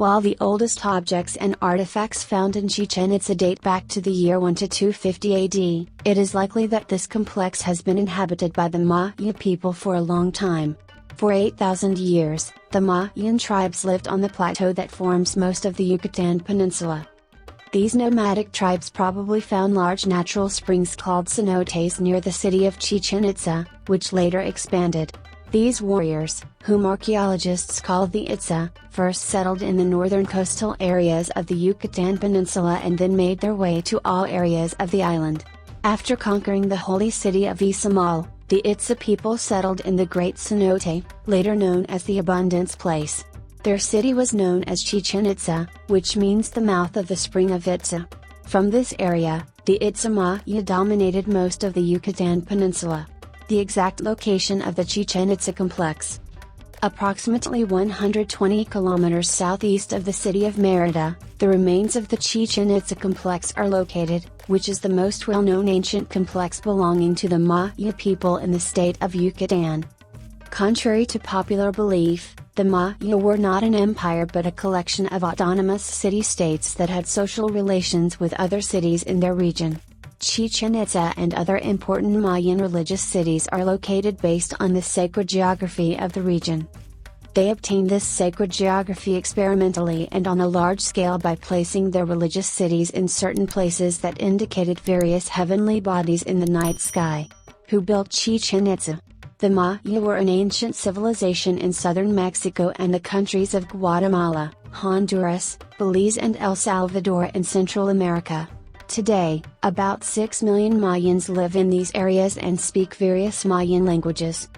While the oldest objects and artifacts found in Chichen Itza date back to the year 1 to 250 AD, it is likely that this complex has been inhabited by the Maya people for a long time. For 8,000 years, the Mayan tribes lived on the plateau that forms most of the Yucatan Peninsula. These nomadic tribes probably found large natural springs called cenotes near the city of Chichen Itza, which later expanded. These warriors, whom archaeologists call the Itza, first settled in the northern coastal areas of the Yucatan Peninsula and then made their way to all areas of the island. After conquering the holy city of Izamal, the Itza people settled in the Great Cenote, later known as the Abundance Place. Their city was known as Chichen Itza, which means the mouth of the spring of Itza. From this area, the Itza Maya dominated most of the Yucatan Peninsula. The exact location of the Chichen Itza complex. Approximately 120 kilometers southeast of the city of Mérida, the remains of the Chichen Itza complex are located, which is the most well-known ancient complex belonging to the Maya people in the state of Yucatan. Contrary to popular belief, the Maya were not an empire but a collection of autonomous city-states that had social relations with other cities in their region. Chichen Itza and other important Mayan religious cities are located based on the sacred geography of the region. They obtained this sacred geography experimentally and on a large scale by placing their religious cities in certain places that indicated various heavenly bodies in the night sky. Who built Chichen Itza? The Maya were an ancient civilization in southern Mexico and the countries of Guatemala, Honduras, Belize and El Salvador in Central America. Today, about 6 million Mayans live in these areas and speak various Mayan languages.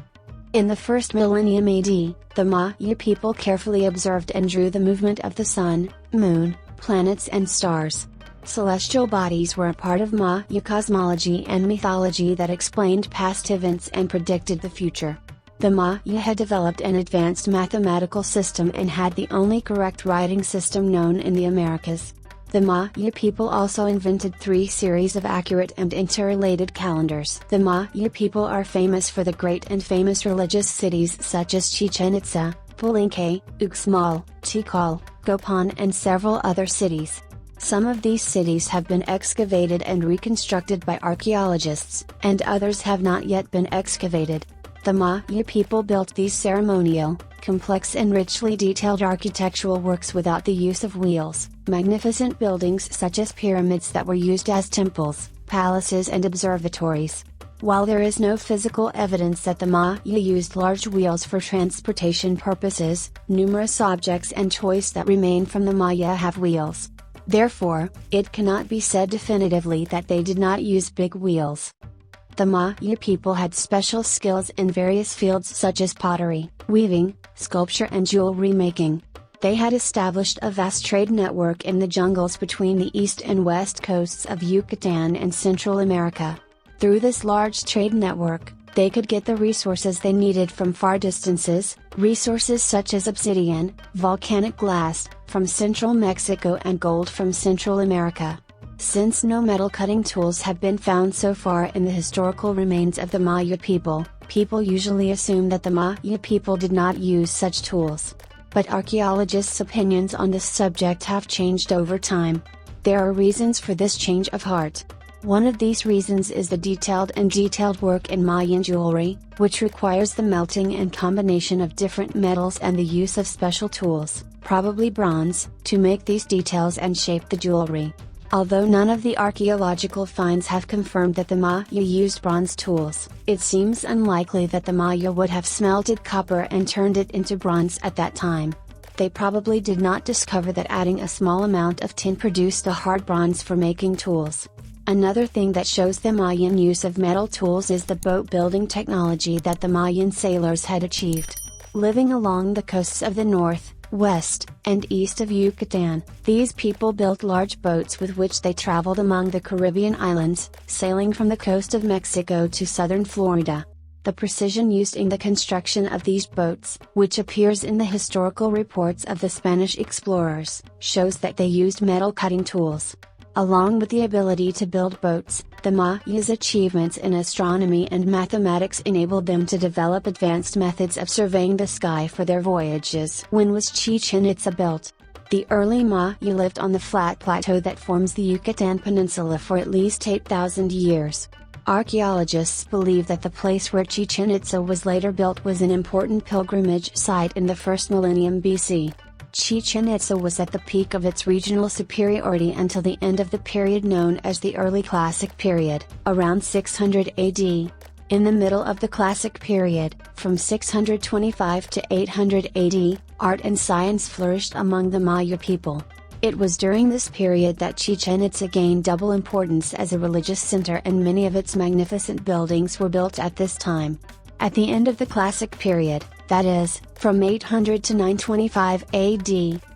In the first millennium AD, the Maya people carefully observed and drew the movement of the sun, moon, planets and stars. Celestial bodies were a part of Maya cosmology and mythology that explained past events and predicted the future. The Maya had developed an advanced mathematical system and had the only correct writing system known in the Americas. The Maya people also invented 3 series of accurate and interrelated calendars. The Maya people are famous for the great and famous religious cities such as Chichen Itza, Palenque, Uxmal, Tikal, Copan and several other cities. Some of these cities have been excavated and reconstructed by archaeologists, and others have not yet been excavated. The Maya people built these ceremonial, complex and richly detailed architectural works without the use of wheels, magnificent buildings such as pyramids that were used as temples, palaces and observatories. While there is no physical evidence that the Maya used large wheels for transportation purposes, numerous objects and toys that remain from the Maya have wheels. Therefore, it cannot be said definitively that they did not use big wheels. The Maya people had special skills in various fields such as pottery, weaving, sculpture and jewelry making. They had established a vast trade network in the jungles between the east and west coasts of Yucatan and Central America. Through this large trade network, they could get the resources they needed from far distances, resources such as obsidian, volcanic glass, from central Mexico and gold from Central America. Since no metal cutting tools have been found so far in the historical remains of the Maya people, people usually assume that the Maya people did not use such tools. But archaeologists' opinions on this subject have changed over time. There are reasons for this change of heart. One of these reasons is the detailed work in Mayan jewelry, which requires the melting and combination of different metals and the use of special tools, probably bronze, to make these details and shape the jewelry. Although none of the archaeological finds have confirmed that the Maya used bronze tools, it seems unlikely that the Maya would have smelted copper and turned it into bronze at that time. They probably did not discover that adding a small amount of tin produced the hard bronze for making tools. Another thing that shows the Mayan use of metal tools is the boat building technology that the Mayan sailors had achieved. Living along the coasts of the north, west, and east of Yucatan, these people built large boats with which they traveled among the Caribbean islands, sailing from the coast of Mexico to southern Florida. The precision used in the construction of these boats, which appears in the historical reports of the Spanish explorers, shows that they used metal cutting tools. Along with the ability to build boats, the Maya's achievements in astronomy and mathematics enabled them to develop advanced methods of surveying the sky for their voyages. When was Chichen Itza built? The early Maya lived on the flat plateau that forms the Yucatan Peninsula for at least 8,000 years. Archaeologists believe that the place where Chichen Itza was later built was an important pilgrimage site in the first millennium BC. Chichen Itza was at the peak of its regional superiority until the end of the period known as the Early Classic period, around 600 AD. In the middle of the Classic period, from 625 to 800 AD, art and science flourished among the Maya people. It was during this period that Chichen Itza gained double importance as a religious center, and many of its magnificent buildings were built at this time. At the end of the Classic period, that is, from 800 to 925 AD,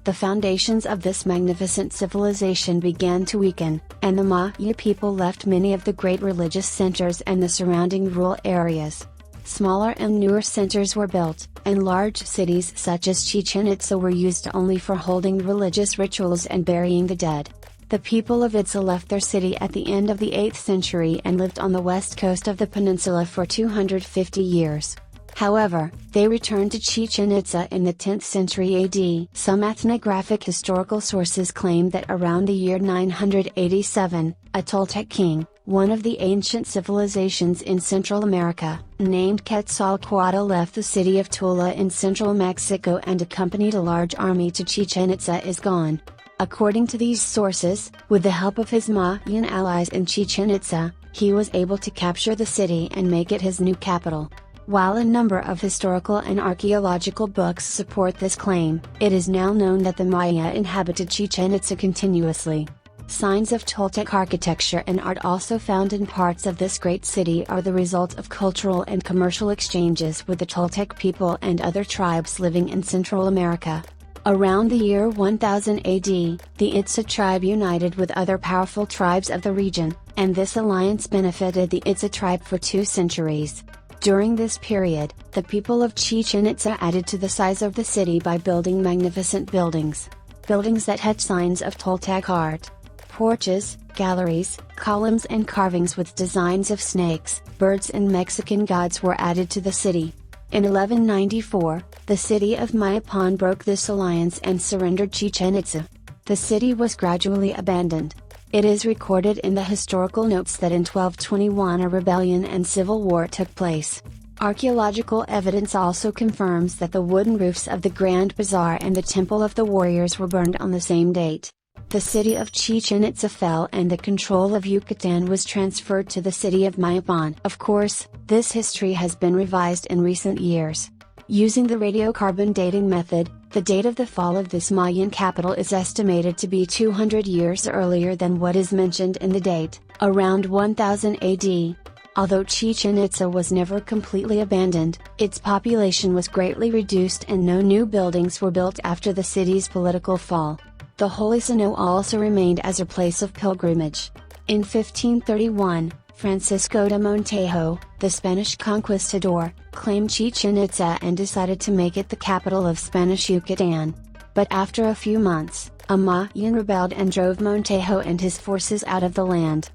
the foundations of this magnificent civilization began to weaken, and the Maya people left many of the great religious centers and the surrounding rural areas. Smaller and newer centers were built, and large cities such as Chichen Itza were used only for holding religious rituals and burying the dead. The people of Itza left their city at the end of the 8th century and lived on the west coast of the peninsula for 250 years. However, they returned to Chichen Itza in the 10th century AD. Some ethnographic historical sources claim that around the year 987, a Toltec king, one of the ancient civilizations in Central America, named Quetzalcoatl left the city of Tula in central Mexico and accompanied a large army to Chichen Itza is gone. According to these sources, with the help of his Mayan allies in Chichen Itza, he was able to capture the city and make it his new capital. While a number of historical and archaeological books support this claim, it is now known that the Maya inhabited Chichen Itza continuously. Signs of Toltec architecture and art also found in parts of this great city are the result of cultural and commercial exchanges with the Toltec people and other tribes living in Central America. Around the year 1000 AD, the Itza tribe united with other powerful tribes of the region, and this alliance benefited the Itza tribe for 2 centuries. During this period, the people of Chichen Itza added to the size of the city by building magnificent buildings. Buildings that had signs of Toltec art. Porches, galleries, columns and carvings with designs of snakes, birds and Mexican gods were added to the city. In 1194, the city of Mayapan broke this alliance and surrendered Chichen Itza. The city was gradually abandoned. It is recorded in the historical notes that in 1221 a rebellion and civil war took place. Archaeological evidence also confirms that the wooden roofs of the Grand Bazaar and the Temple of the Warriors were burned on the same date. The city of Chichen Itza fell and the control of Yucatan was transferred to the city of Mayapan. Of course, this history has been revised in recent years. Using the radiocarbon dating method, the date of the fall of this Mayan capital is estimated to be 200 years earlier than what is mentioned in the date, around 1000 AD. Although Chichen Itza was never completely abandoned, its population was greatly reduced and no new buildings were built after the city's political fall. The Holy Ceno also remained as a place of pilgrimage. In 1531, Francisco de Montejo, the Spanish conquistador, claimed Chichen Itza and decided to make it the capital of Spanish Yucatan. But after a few months, a Mayan rebelled and drove Montejo and his forces out of the land.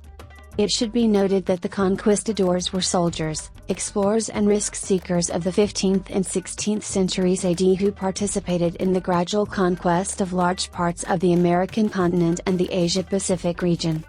It should be noted that the conquistadors were soldiers, explorers and risk-seekers of the 15th and 16th centuries AD who participated in the gradual conquest of large parts of the American continent and the Asia-Pacific region.